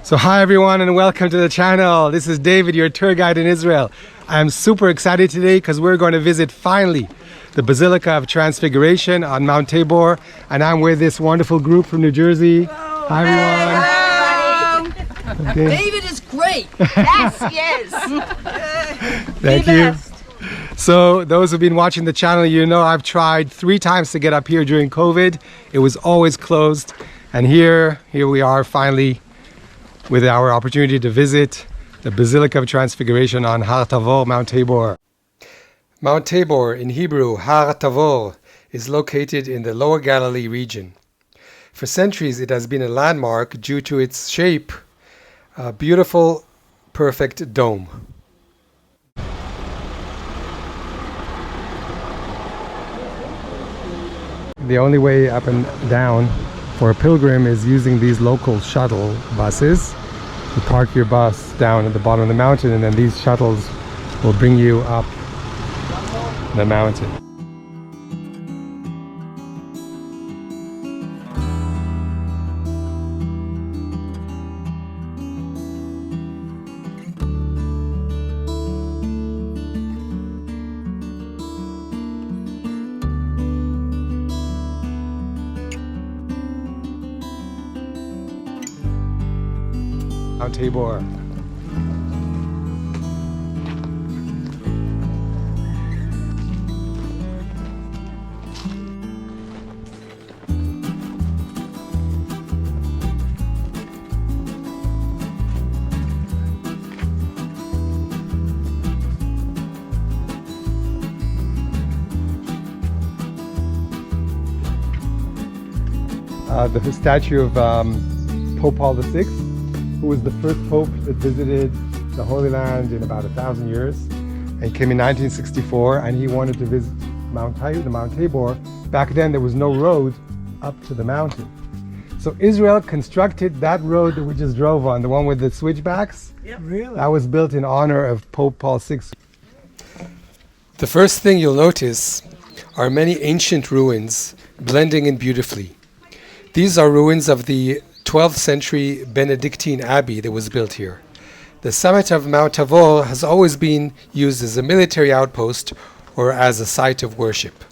So hi everyone and welcome to the channel. This is David, your tour guide in Israel. I'm super excited today because we're going to visit finally the Basilica of Transfiguration on Mount Tabor, and I'm with this wonderful group from New Jersey. Hello. Hi everyone. Hello. Okay. David is great. Yes, yes. Thank you. So those who've been watching the channel, you know I've tried 3 times to get up here during COVID. It was always closed, and here we are finally with our opportunity to visit the Basilica of Transfiguration on Har Tavor, Mount Tabor. Mount Tabor, in Hebrew, Har Tavor, is located in the Lower Galilee region. For centuries, it has been a landmark due to its shape, a beautiful, perfect dome. The only way up and down for a pilgrim is using these local shuttle buses. You park your bus down at the bottom of the mountain, and then these shuttles will bring you up the mountain. Mount Tabor. The statue of Pope Paul VI, who was the first pope that visited the Holy Land in about 1,000 years, and came in 1964, and he wanted to visit Mount Tabor. Back then there was no road up to the mountain. So Israel constructed that road that we just drove on, the one with the switchbacks. Yep. Really? That was built in honor of Pope Paul VI. The first thing you'll notice are many ancient ruins blending in beautifully. These are ruins of the 12th century Benedictine abbey that was built here. The summit of Mount Tabor has always been used as a military outpost or as a site of worship.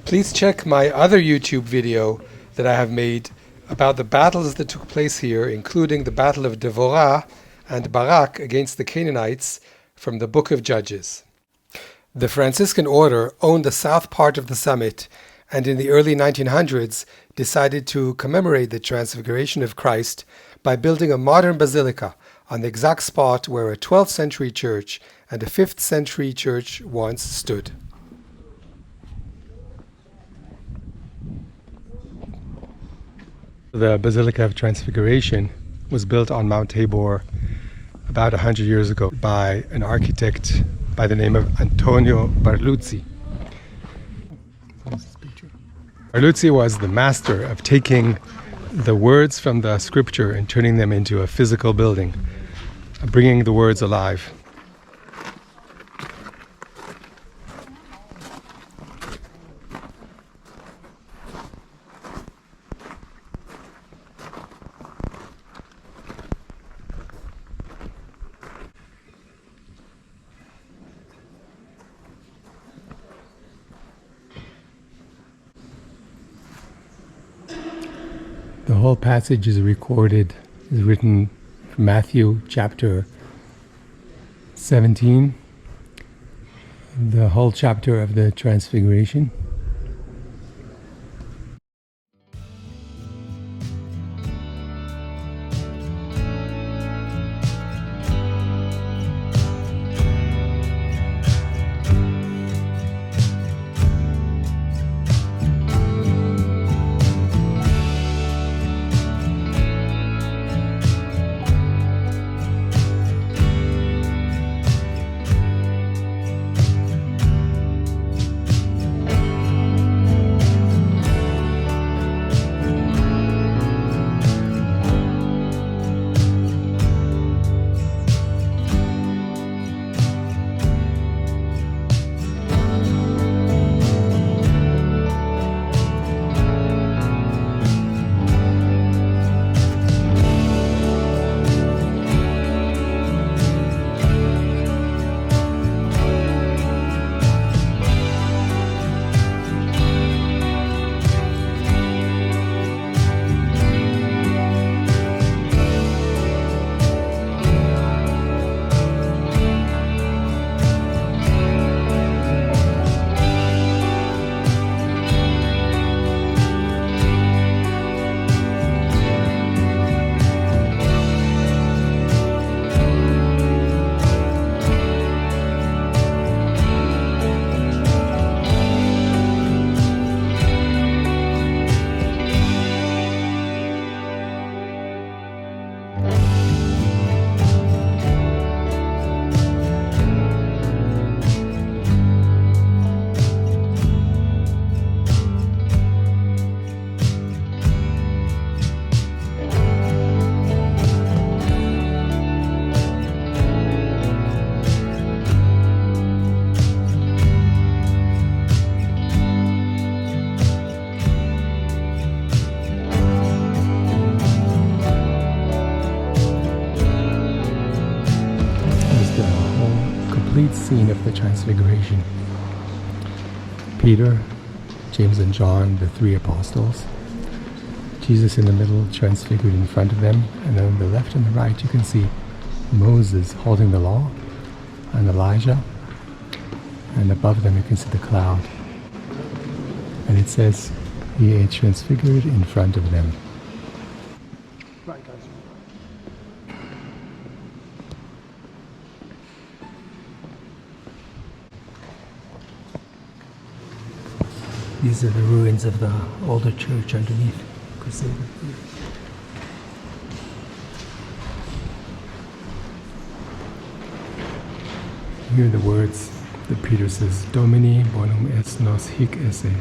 Please check my other YouTube video that I have made about the battles that took place here, including the Battle of Devorah and Barak against the Canaanites from the Book of Judges. The Franciscan order owned the south part of the summit, and in the early 1900s decided to commemorate the Transfiguration of Christ by building a modern basilica on the exact spot where a 12th century church and a 5th century church once stood. The Basilica of Transfiguration was built on Mount Tabor about 100 years ago by an architect by the name of Antonio Barluzzi. Barluzzi was the master of taking the words from the scripture and turning them into a physical building, bringing the words alive. The whole passage is written from Matthew chapter 17, the whole chapter of the Transfiguration. complete scene of the Transfiguration. Peter, James and John, the three apostles. Jesus in the middle, transfigured in front of them. And then on the left and the right you can see Moses holding the law and Elijah. And above them you can see the cloud. And it says, he is transfigured in front of them. These are the ruins of the older church underneath Crusader. Hear the words that Peter says, Domini bonum est nos hic esse.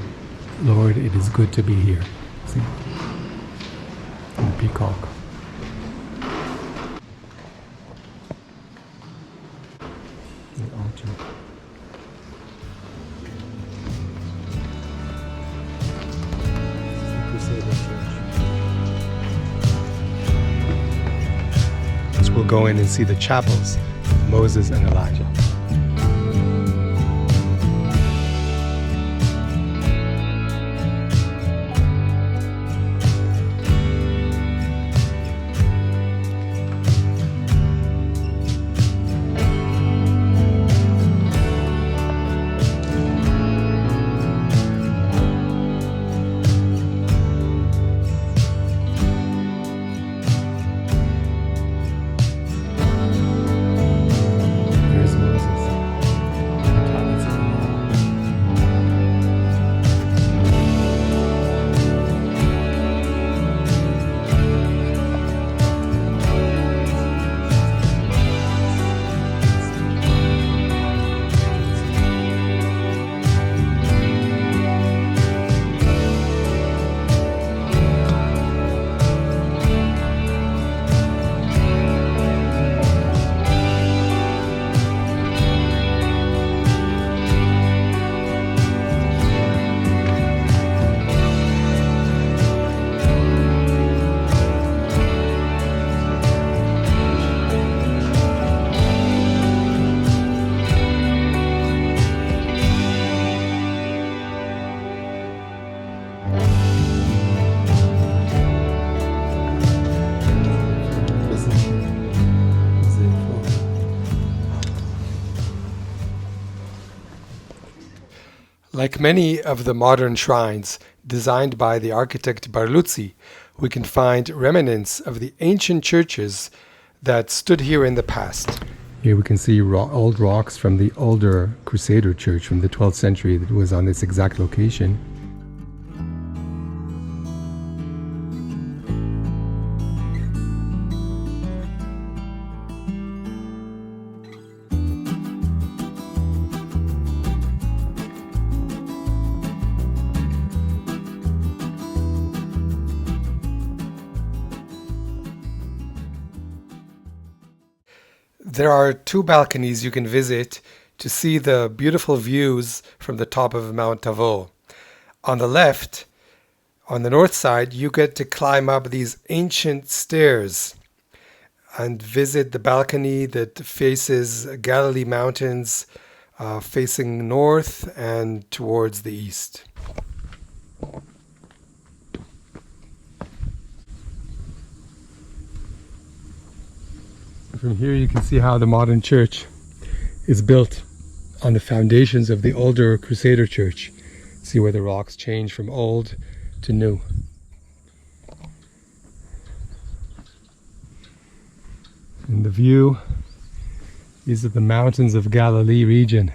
Lord, it is good to be here. See? And the peacock. The altar. We'll go in and see the chapels of Moses and Elijah. Like many of the modern shrines designed by the architect Barluzzi, we can find remnants of the ancient churches that stood here in the past. Here we can see old rocks from the older Crusader church from the 12th century that was on this exact location. There are two balconies you can visit to see the beautiful views from the top of Mount Tabor. On the left, on the north side, you get to climb up these ancient stairs and visit the balcony that faces Galilee Mountains, facing north and towards the east. From here you can see how the modern church is built on the foundations of the older Crusader church. See where the rocks change from old to new. And the view, these are the mountains of Galilee region.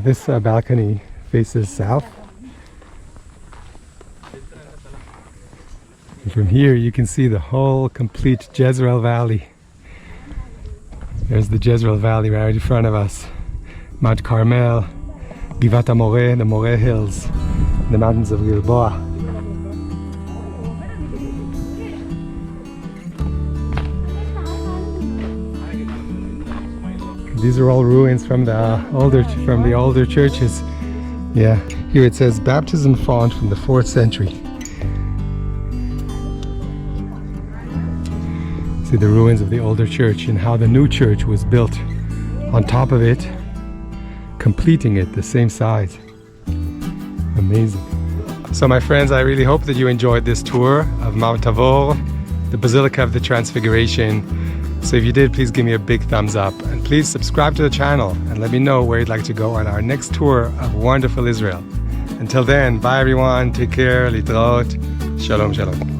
This balcony faces south. And from here you can see the whole complete Jezreel Valley. There's the Jezreel Valley right in front of us. Mount Carmel, Givat HaMoreh, the Moreh Hills, the mountains of Gilboa. These are all ruins from the older churches. Yeah, here it says baptism font from the 4th century. See the ruins of the older church and how the new church was built on top of it, completing it the same size. Amazing. So my friends, I really hope that you enjoyed this tour of Mount Tabor, the Basilica of the Transfiguration. So if you did, please give me a big thumbs up and please subscribe to the channel and let me know where you'd like to go on our next tour of wonderful Israel. Until then, bye everyone, take care, litraot, shalom shalom.